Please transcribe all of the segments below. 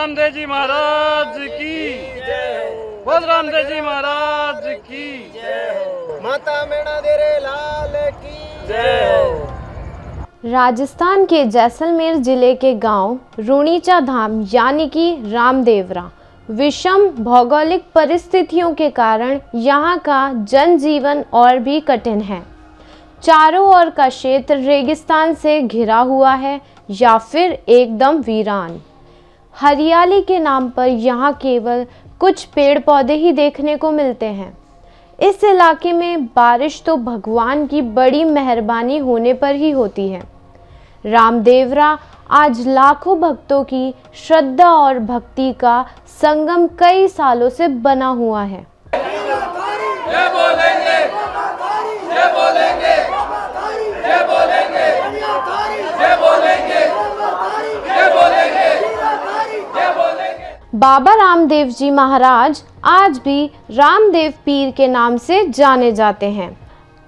रामदेव जी महाराज की बोल रामदेव जी महाराज की माता मेणा देरे लाल की जय हो। राजस्थान के जैसलमेर जिले के गांव रूणीचा धाम यानी कि रामदेवरा विषम भौगोलिक परिस्थितियों के कारण यहाँ का जनजीवन और भी कठिन है। चारों ओर का क्षेत्र रेगिस्तान से घिरा हुआ है या फिर एकदम वीरान। हरियाली के नाम पर यहाँ केवल कुछ पेड़ पौधे ही देखने को मिलते हैं। इस इलाके में बारिश तो भगवान की बड़ी मेहरबानी होने पर ही होती है। रामदेवरा आज लाखों भक्तों की श्रद्धा और भक्ति का संगम कई सालों से बना हुआ है। ये बोलेंगे ये बोलेंगे ये बोलेंगे ये बोलेंगे ये बोलेंगे ये बोलेंगे। बाबा रामदेव जी महाराज आज भी रामदेव पीर के नाम से जाने जाते हैं।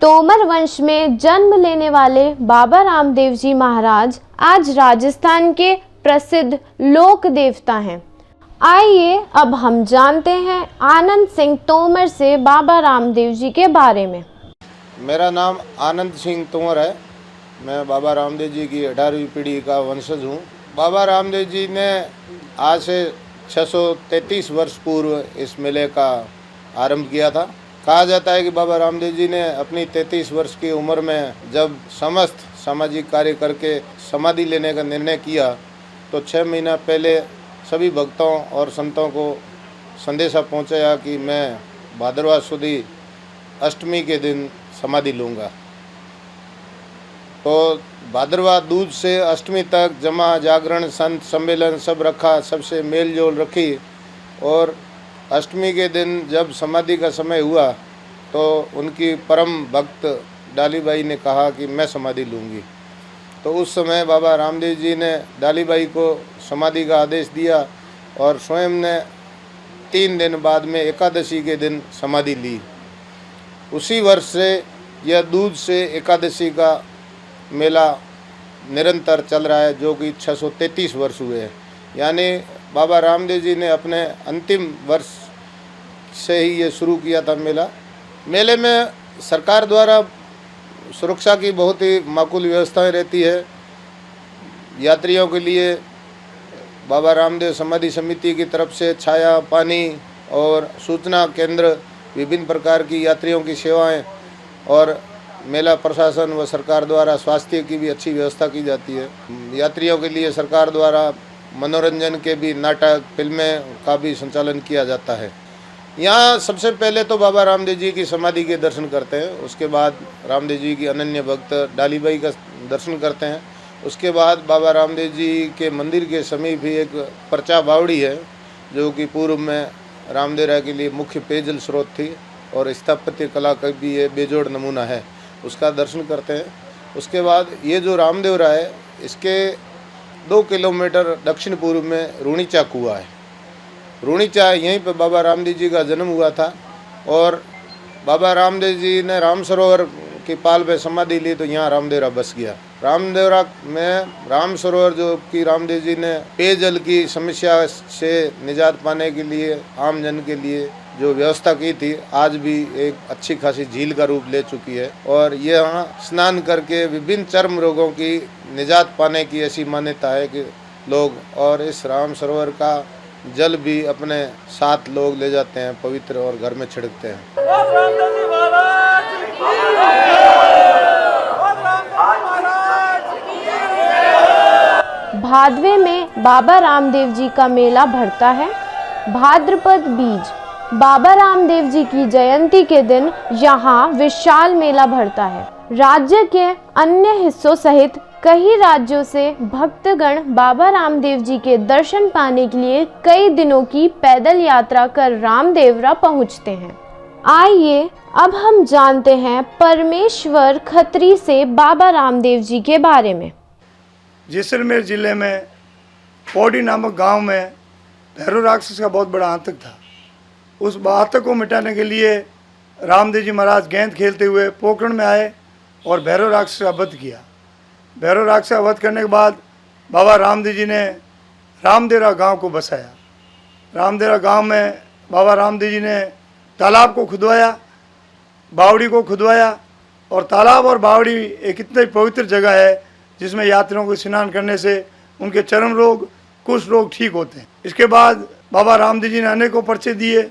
तोमर वंश में जन्म लेने वाले बाबा रामदेव जी महाराज आज राजस्थान के प्रसिद्ध लोक देवता हैं। आइए अब हम जानते हैं आनंद सिंह तोमर से बाबा रामदेव जी के बारे में। मेरा नाम आनंद सिंह तोमर है। मैं बाबा रामदेव जी की 18वीं पीढ़ी का वंशज हूँ। बाबा रामदेव जी ने आज से 633 वर्ष पूर्व इस मेले का आरंभ किया था। कहा जाता है कि बाबा रामदेव जी ने अपनी 33 वर्ष की उम्र में जब समस्त सामाजिक कार्य करके समाधि लेने का निर्णय किया तो 6 महीना पहले सभी भक्तों और संतों को संदेशा पहुंचाया कि मैं भाद्रवा सुदी अष्टमी के दिन समाधि लूँगा। तो भाद्रवा दूज से अष्टमी तक जमा जागरण संत सम्मेलन सब रखा, सबसे मेल जोल रखी और अष्टमी के दिन जब समाधि का समय हुआ तो उनकी परम भक्त डालीबाई ने कहा कि मैं समाधि लूँगी। तो उस समय बाबा रामदेव जी ने डालीबाई को समाधि का आदेश दिया और स्वयं ने 3 दिन बाद में एकादशी के दिन समाधि ली। उसी वर्ष से यह दूज से एकादशी का मेला निरंतर चल रहा है जो कि 633 वर्ष हुए हैं। यानी बाबा रामदेव जी ने अपने अंतिम वर्ष से ही ये शुरू किया था मेला। मेले में सरकार द्वारा सुरक्षा की बहुत ही माकूल व्यवस्थाएं रहती है। यात्रियों के लिए बाबा रामदेव समाधि समिति की तरफ से छाया, पानी और सूचना केंद्र, विभिन्न प्रकार की यात्रियों की सेवाएं और मेला प्रशासन व सरकार द्वारा स्वास्थ्य की भी अच्छी व्यवस्था की जाती है। यात्रियों के लिए सरकार द्वारा मनोरंजन के भी नाटक, फिल्में का भी संचालन किया जाता है। यहाँ सबसे पहले तो बाबा रामदेव जी की समाधि के दर्शन करते हैं, उसके बाद रामदेव जी की अनन्य भक्त डालीबाई का दर्शन करते हैं। उसके बाद बाबा रामदेव जी के मंदिर के समीप ही एक पर्चा बावड़ी है जो कि पूर्व में रामदेवरा के लिए मुख्य पेयजल स्रोत थी और स्थापत्य कला का भी ये बेजोड़ नमूना है, उसका दर्शन करते हैं। उसके बाद ये जो रामदेवरा है इसके 2 किलोमीटर दक्षिण पूर्व में रूणीचा कुआं है। रूणीचा यहीं पर बाबा रामदेव जी का जन्म हुआ था और बाबा रामदेव जी ने राम सरोवर की पाल पे समाधि ली तो यहाँ रामदेवरा बस गया। रामदेवरा में राम सरोवर जो कि रामदेव जी ने पेयजल की समस्या से निजात पाने के लिए आम जन के लिए जो व्यवस्था की थी आज भी एक अच्छी खासी झील का रूप ले चुकी है और ये यहाँ स्नान करके विभिन्न चर्म रोगों की निजात पाने की ऐसी मान्यता है कि लोग, और इस राम सरोवर का जल भी अपने साथ लोग ले जाते हैं पवित्र और घर में छिड़कते हैं। भादवे में बाबा रामदेव जी का मेला भरता है। भाद्रपद बीज बाबा रामदेव जी की जयंती के दिन यहाँ विशाल मेला भरता है। राज्य के अन्य हिस्सों सहित कई राज्यों से भक्तगण बाबा रामदेव जी के दर्शन पाने के लिए कई दिनों की पैदल यात्रा कर रामदेवरा पहुँचते हैं। आइए अब हम जानते हैं परमेश्वर खत्री से बाबा रामदेव जी के बारे में। जैसलमेर जिले में पौड़ी नामक गांव में भैरव राक्षस का बहुत बड़ा आतंक था। उस आतंक को मिटाने के लिए रामदेव जी महाराज गेंद खेलते हुए पोखरण में आए और भैरव राक्षस का वध किया। भैरव राक्षस का वध करने के बाद बाबा रामदेव जी ने रामदेवरा गांव को बसाया। रामदेवरा गांव में बाबा रामदेव जी ने तालाब को खुदवाया, बावड़ी को खुदवाया, और तालाब और बावड़ी एक इतनी पवित्र जगह है जिसमें यात्रियों को स्नान करने से उनके चर्म रोग, कुष्ठ रोग ठीक होते हैं। इसके बाद बाबा रामदेव जी ने अनेकों पर्चे दिए।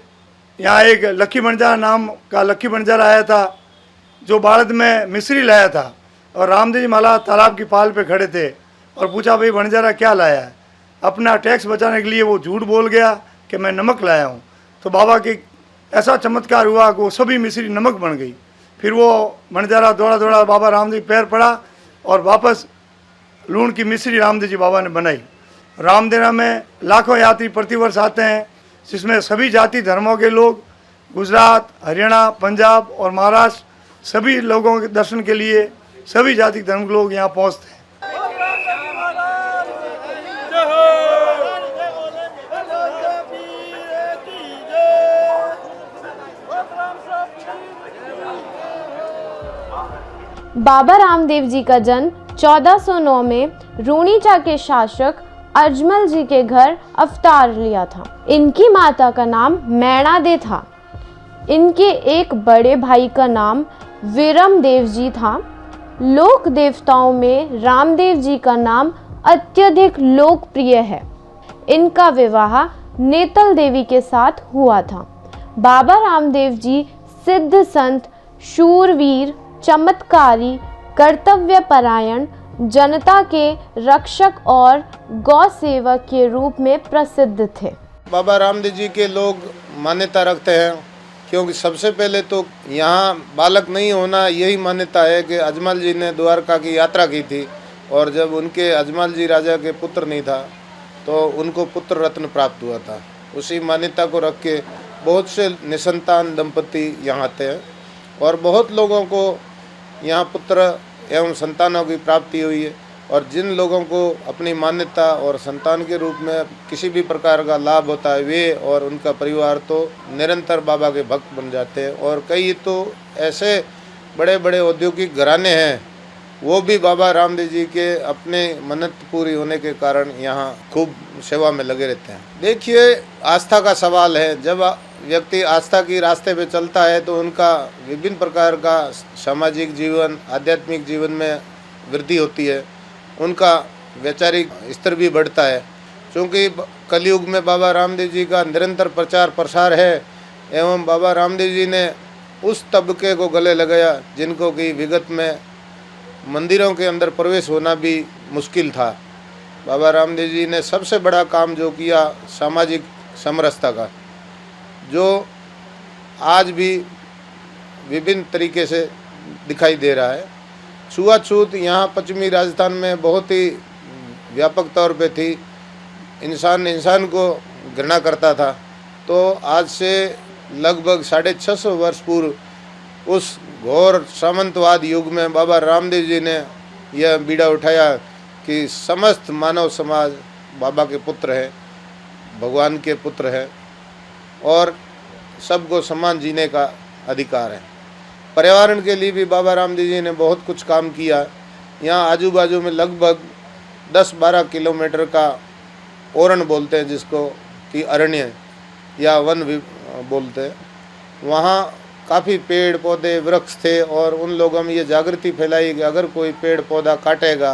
यहाँ एक लक्की बंजारा नाम का लक्की बंजारा आया था जो भारत में मिस्री लाया था, और रामदेव जी महाराज तालाब की पाल पे खड़े थे और पूछा, भाई बंजारा क्या लाया है? अपना टैक्स बचाने के लिए वो झूठ बोल गया कि मैं नमक लाया हूँ। तो बाबा के ऐसा चमत्कार हुआ कि वो सभी मिस्री नमक बन गई। फिर वो बंजारा दौड़ा दौड़ा बाबा रामदेव पैर पड़ा और वापस लूण की मिस्री रामदेव जी बाबा ने बनाई। रामदेवरा में लाखों यात्री प्रतिवर्ष आते हैं, जिसमें सभी जाति धर्मों के लोग गुजरात, हरियाणा, पंजाब और महाराष्ट्र सभी लोगों के दर्शन के लिए सभी जाति धर्म के लोग यहाँ पहुँचते हैं। बाबा रामदेव जी का जन्म 1409 में रूणीचा के शासक अजमल जी के घर अवतार लिया था। इनकी माता का नाम मैणादे था। इनके एक बड़े भाई का नाम विरम देव जी था। लोक देवताओं में रामदेव जी का नाम अत्यधिक लोकप्रिय है। इनका विवाह नेतल देवी के साथ हुआ था। बाबा रामदेव जी सिद्ध संत, शूरवीर, चमत्कारी, कर्तव्यपरायण, जनता के रक्षक और गौ सेवक के रूप में प्रसिद्ध थे। बाबा रामदेव जी के लोग मान्यता रखते हैं, क्योंकि सबसे पहले तो यहाँ बालक नहीं होना यही मान्यता है कि अजमल जी ने द्वारका की यात्रा की थी, और जब उनके अजमल जी राजा के पुत्र नहीं था तो उनको पुत्र रत्न प्राप्त हुआ था। उसी मान्यता को रख के बहुत से निसंतान दंपति यहाँ आते हैं, और बहुत लोगों को यहाँ पुत्र एवं संतानों की प्राप्ति हुई है। और जिन लोगों को अपनी मान्यता और संतान के रूप में किसी भी प्रकार का लाभ होता है, वे और उनका परिवार तो निरंतर बाबा के भक्त बन जाते हैं। और कई तो ऐसे बड़े बड़े औद्योगिक घराने हैं, वो भी बाबा रामदेव जी के अपने मन्नत पूरी होने के कारण यहाँ खूब सेवा में लगे रहते हैं। देखिए, आस्था का सवाल है। जब व्यक्ति आस्था की रास्ते पे चलता है तो उनका विभिन्न प्रकार का सामाजिक जीवन, आध्यात्मिक जीवन में वृद्धि होती है, उनका वैचारिक स्तर भी बढ़ता है। क्योंकि कलयुग में बाबा रामदेव जी का निरंतर प्रचार प्रसार है, एवं बाबा रामदेव जी ने उस तबके को गले लगाया जिनको कि विगत में मंदिरों के अंदर प्रवेश होना भी मुश्किल था। बाबा रामदेव जी ने सबसे बड़ा काम जो किया, सामाजिक समरसता का, जो आज भी विभिन्न तरीके से दिखाई दे रहा है। छुआछूत यहाँ पश्चिमी राजस्थान में बहुत ही व्यापक तौर पे थी। इंसान को घृणा करता था। तो आज से लगभग 650 वर्ष पूर्व उस घोर सामंतवाद युग में बाबा रामदेव जी ने यह बीड़ा उठाया कि समस्त मानव समाज बाबा के पुत्र हैं, भगवान के पुत्र हैं, और सबको समान जीने का अधिकार है। पर्यावरण के लिए भी बाबा रामदेव जी ने बहुत कुछ काम किया। यहाँ आजू बाजू में लगभग 10-12 किलोमीटर का ओरण बोलते हैं, जिसको कि अरण्य या वन भी बोलते हैं, वहाँ काफ़ी पेड़ पौधे वृक्ष थे। और उन लोगों में ये जागृति फैलाई कि अगर कोई पेड़ पौधा काटेगा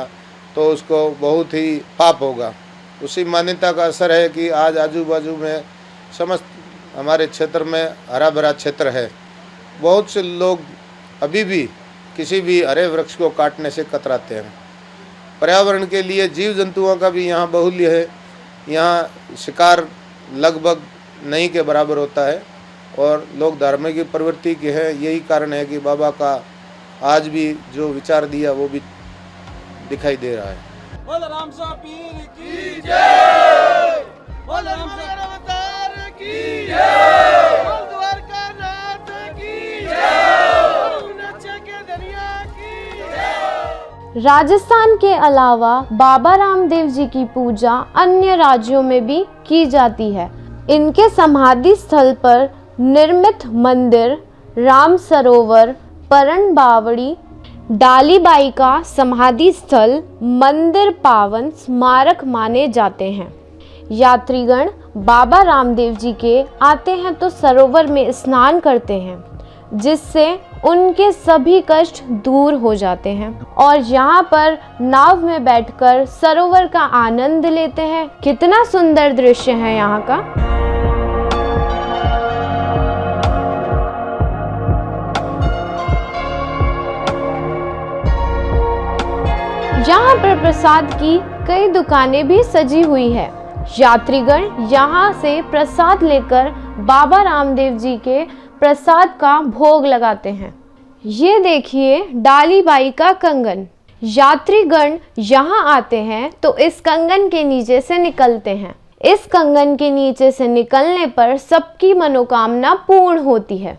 तो उसको बहुत ही पाप होगा। उसी मान्यता का असर है कि आज आजू बाजू में समस्त हमारे क्षेत्र में हरा भरा क्षेत्र है। बहुत से लोग अभी भी किसी भी हरे वृक्ष को काटने से कतराते हैं। पर्यावरण के लिए जीव जंतुओं का भी यहाँ बाहुल्य है। यहाँ शिकार लगभग नहीं के बराबर होता है, और लोग धार्मिक प्रवृत्ति के हैं। यही कारण है कि बाबा का आज भी जो विचार दिया वो भी दिखाई दे रहा है। बोल रामसा पीर की जय, बोल रामसा अवतार की जय, बोल द्वारका नाथ की जय, बोल नचे के दरिया की जय। राजस्थान के अलावा बाबा रामदेव जी की पूजा अन्य राज्यों में भी की जाती है। इनके समाधि स्थल पर निर्मित मंदिर, राम सरोवर, परण बावड़ी, डालीबाई का समाधि स्थल मंदिर पावन स्मारक माने जाते हैं। यात्रीगण बाबा रामदेव जी के आते हैं तो सरोवर में स्नान करते हैं, जिससे उनके सभी कष्ट दूर हो जाते हैं और यहाँ पर नाव में बैठकर सरोवर का आनंद लेते हैं। कितना सुंदर दृश्य है यहाँ का। यहाँ पर प्रसाद की कई दुकानें भी सजी हुई है। यात्रीगण यहाँ से प्रसाद लेकर बाबा रामदेव जी के प्रसाद का भोग लगाते हैं। ये देखिए डाली बाई का कंगन। यात्रीगण यहाँ आते हैं तो इस कंगन के नीचे से निकलते हैं। इस कंगन के नीचे से निकलने पर सबकी मनोकामना पूर्ण होती है।